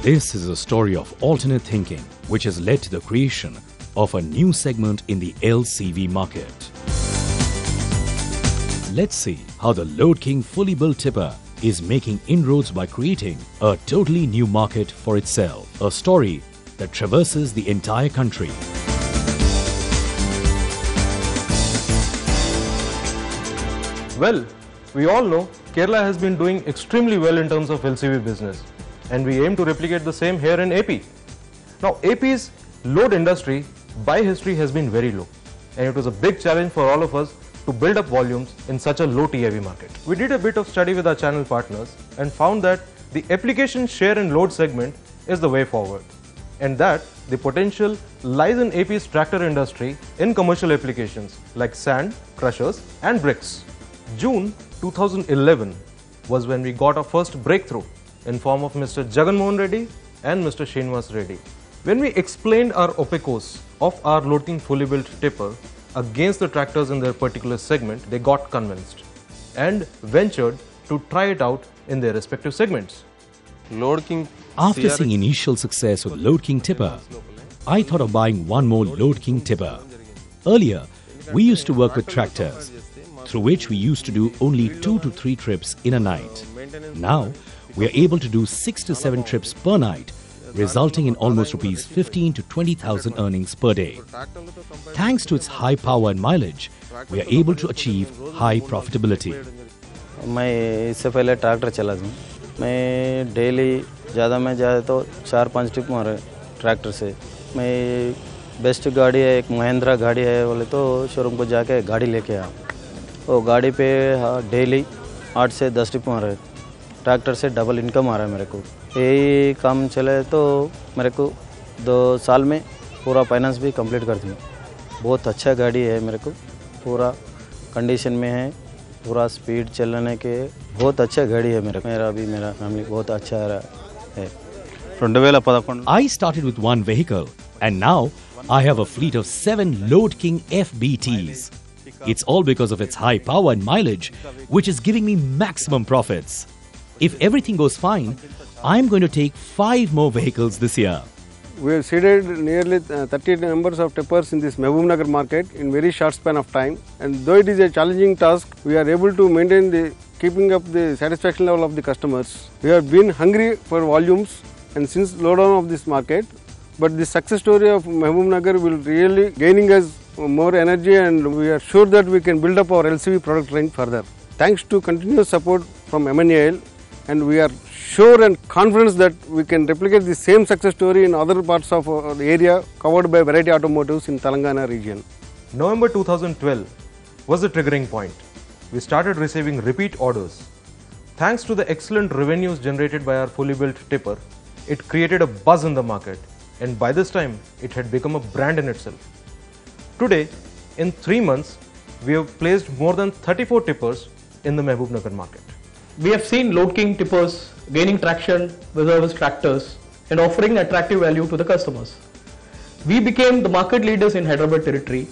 This is a story of alternate thinking which has led to the creation of a new segment in the LCV market. Let's see how the Load King fully built tipper is making inroads by creating a totally new market for itself. A story that traverses the entire country. Well, we all know Kerala has been doing extremely well in terms of LCV business, and we aim to replicate the same here in AP. Now, AP's load industry by history has been very low, and it was a big challenge for all of us to build up volumes in such a low TIV market. We did a bit of study with our channel partners and found that the application share and load segment is the way forward, and that the potential lies in AP's tractor industry in commercial applications like sand, crushers and bricks. June 2011 was when we got our first breakthrough in form of Mr. Jagan Mohan Reddy and Mr. Srinivas Reddy. When we explained our opicos of our Load King fully built tipper against the tractors in their particular segment, they got convinced and ventured to try it out in their respective segments. Load King. After seeing initial success with Load King tipper, I thought of buying one more Load King tipper. Earlier, we used to work with tractors, through which we used to do only 2 to 3 trips in a night. Now, we are able to do 6 to 7 trips per night, resulting in almost rupees 15 to 20,000 earnings per day. Thanks to its high power and mileage, we are able to achieve high profitability. मैं इससे पहले tractor चला था। मैं daily ज़्यादा तो 4-5 trip मारे tractor से। मैं बेस्ट गाड़ी है, एक महिंद्रा गाड़ी है बोले तो शोरूम को जाके गाड़ी लेके आया। वो गाड़ी पे डेली 8 से 10 ट्रिप मारे। ट्रैक्टर से डबल इनकम आ रहा है मेरे को। यही काम चले तो मेरे को 2 साल में पूरा फाइनेंस भी कंप्लीट कर दूँ। बहुत अच्छा गाड़ी है मेरे को, पूरा कंडीशन में है, पूरा स्पीड चलने के बहुत अच्छा गाड़ी है मेरा फैमिली बहुत अच्छा है। I started with one vehicle and now I have a fleet of 7 Load King FBTs. It's all because of its high power and mileage, which is giving me maximum profits. If everything goes fine, I'm going to take 5 more vehicles this year. We have seeded nearly 30 numbers of tippers in this Mahbubnagar market in very short span of time. And though it is a challenging task, we are able to maintain keeping up the satisfaction level of the customers. We have been hungry for volumes and since slowdown of this market, but the success story of Mahbubnagar will really gaining us more energy, and we are sure that we can build up our LCV product range further. Thanks to continuous support from MTBL, and we are sure and confident that we can replicate the same success story in other parts of the area covered by Variety Automotives in Telangana region. November 2012 was the triggering point. We started receiving repeat orders. Thanks to the excellent revenues generated by our fully built tipper, it created a buzz in the market, and by this time it had become a brand in itself. Today, in 3 months, we have placed more than 34 tippers in the Mahbubnagar market. We have seen Load King tippers gaining traction with service tractors and offering attractive value to the customers. We became the market leaders in Hyderabad territory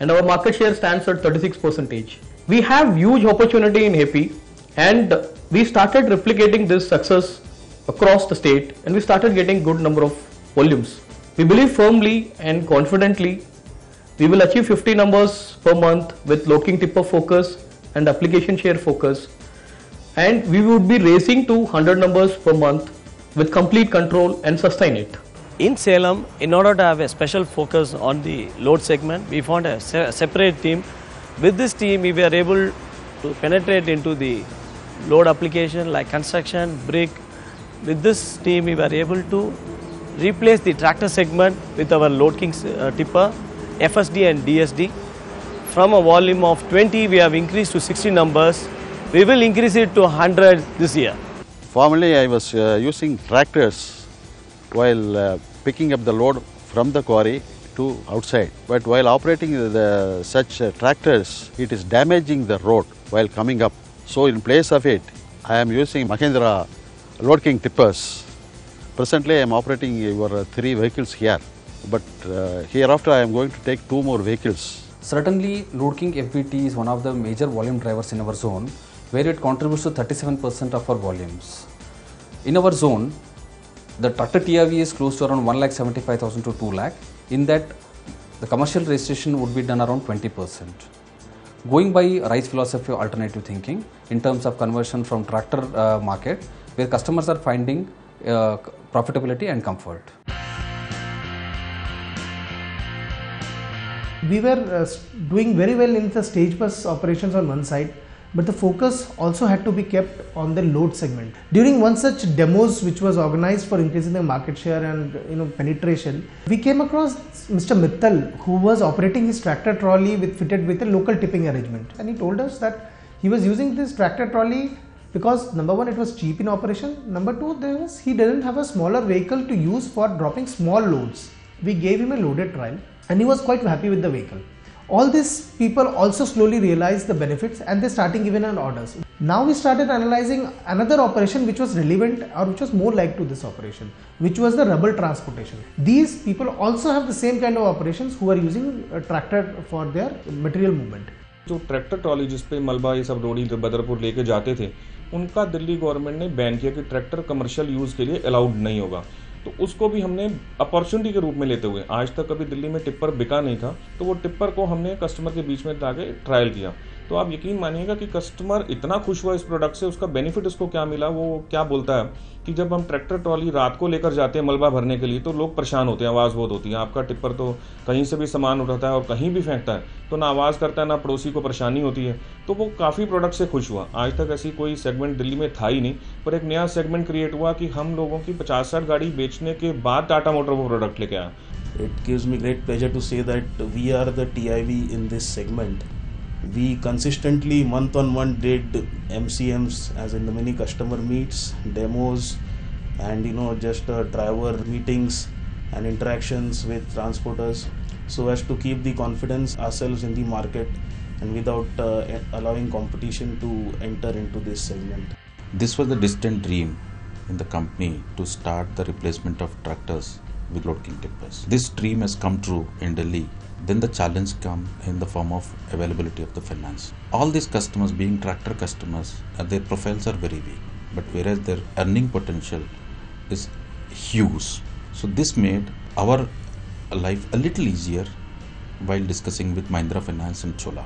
and our market share stands at 36%. We have huge opportunity in AP and we started replicating this success across the state and we started getting good number of volumes. We believe firmly and confidently we will achieve 50 numbers per month with Load King tipper focus and application share focus, and we would be racing to 100 numbers per month with complete control and sustain it. In Salem, in order to have a special focus on the load segment, we found a separate team. With this team, we were able to penetrate into the load application like construction, brick. With this team, we were able to replace the tractor segment with our Load King tipper, FSD and DSD. From a volume of 20, we have increased to 60 numbers. We will increase it to 100 this year. Formerly, I was using tractors while picking up the load from the quarry to outside. But while operating such tractors, it is damaging the road while coming up. So in place of it, I am using Mahindra Loadking tippers. Presently, I am operating over 3 vehicles here. But hereafter, I am going to take 2 more vehicles. Certainly, Load King FBT is one of the major volume drivers in our zone, where it contributes to 37% of our volumes. In our zone, The tractor TIV is close to around 1,75,000 to 2 lakh. In that, the commercial registration would be done around 20%. Going by RISE philosophy of alternative thinking in terms of conversion from tractor market, where customers are finding profitability and comfort. We were doing very well in the stage bus operations on one side, but the focus also had to be kept on the load segment. During one such demos which was organized for increasing the market share and penetration, we came across Mr. Mittal, who was operating his tractor trolley fitted with a local tipping arrangement, and he told us that he was using this tractor trolley because number one, it was cheap in operation, number two, he didn't have a smaller vehicle to use for dropping small loads. We gave him a loaded trial and he was quite happy with the vehicle. All these people also slowly realized the benefits and they started giving an orders. Now we started analyzing another operation which was relevant or which was more like to this operation, which was the rubble transportation. These people also have the same kind of operations who are using a tractor for their material movement. जो tractor trolley जिस पे मलबा ये सब रोड़ी बदरपुर लेके जाते थे, उनका दिल्ली गवर्नमेंट ने बैन किया कि ट्रैक्टर कमर्शियल यूज़ के लिए अलाउड नहीं होगा। तो उसको भी हमने अपॉर्चुनिटी के रूप में लेते हुए, आज तक कभी दिल्ली में टिप्पर बिका नहीं था, तो वो टिप्पर को हमने कस्टमर के बीच में लाके ट्रायल किया। तो आप यकीन मानिएगा कि कस्टमर इतना खुश हुआ इस प्रोडक्ट से, उसका बेनिफिट उसको क्या मिला, वो क्या बोलता है कि जब हम ट्रैक्टर ट्रॉली रात को लेकर जाते हैं मलबा भरने के लिए, तो लोग परेशान होते हैं, आवाज़ बहुत होती है। आपका टिप्पर तो कहीं से भी सामान उठाता है और कहीं भी फेंकता है, तो ना आवाज़ करता है, ना पड़ोसी को परेशानी होती है। तो वो काफ़ी प्रोडक्ट से खुश हुआ। आज तक ऐसी कोई सेगमेंट दिल्ली में था ही नहीं, पर एक नया सेगमेंट क्रिएट हुआ कि हम लोगों की 50-60 गाड़ी बेचने के बाद टाटा मोटर वो प्रोडक्ट लेके आया। It gives me great pleasure to say that we are the TIV in this segment. We consistently month on month did MCMs, as in the many customer meets, demos, and just driver meetings and interactions with transporters, so as to keep the confidence ourselves in the market and without allowing competition to enter into this segment. This was the distant dream in the company to start the replacement of tractors with loadking tippers. This dream has come true in Delhi. Then the challenge come in the form of availability of the finance. All these customers being tractor customers, their profiles are very weak, but whereas their earning potential is huge. So this made our life a little easier while discussing with Mahindra Finance and Chola.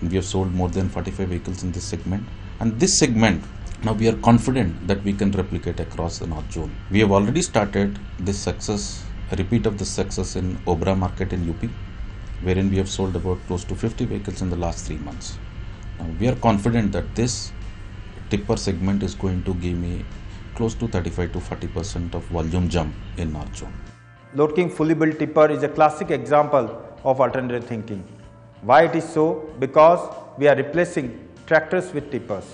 And we have sold more than 45 vehicles in this segment. And this segment, now we are confident that we can replicate across the North Zone. We have already started this success, a repeat of this success in Obra market in UP, wherein we have sold about close to 50 vehicles in the last 3 months. Now we are confident that this tipper segment is going to give me close to 35 to 40% of volume jump in North Zone. Loadking fully built tipper is a classic example of alternative thinking. Why it is so? Because we are replacing tractors with tippers.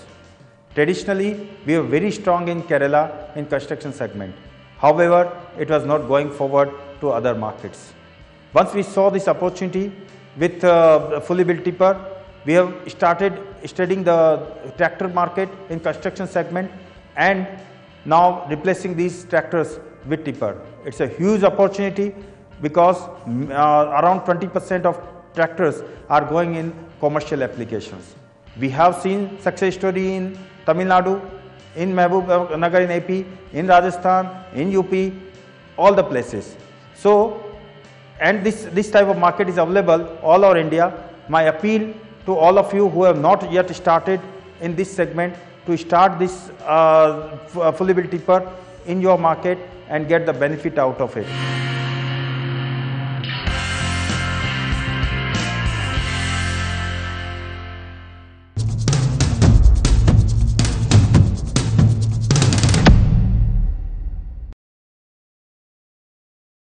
Traditionally, we were very strong in Kerala in construction segment. However, it was not going forward to other markets. Once we saw this opportunity with fully built tipper, we have started studying the tractor market in construction segment and now replacing these tractors with tipper. It's a huge opportunity because around 20% of tractors are going in commercial applications. We have seen success story in Tamil Nadu, in Mahbub Nagar in AP, in Rajasthan, in UP, all the places. So, and this type of market is available all over India. My appeal to all of you who have not yet started in this segment to start this fully built tipper in your market and get the benefit out of it.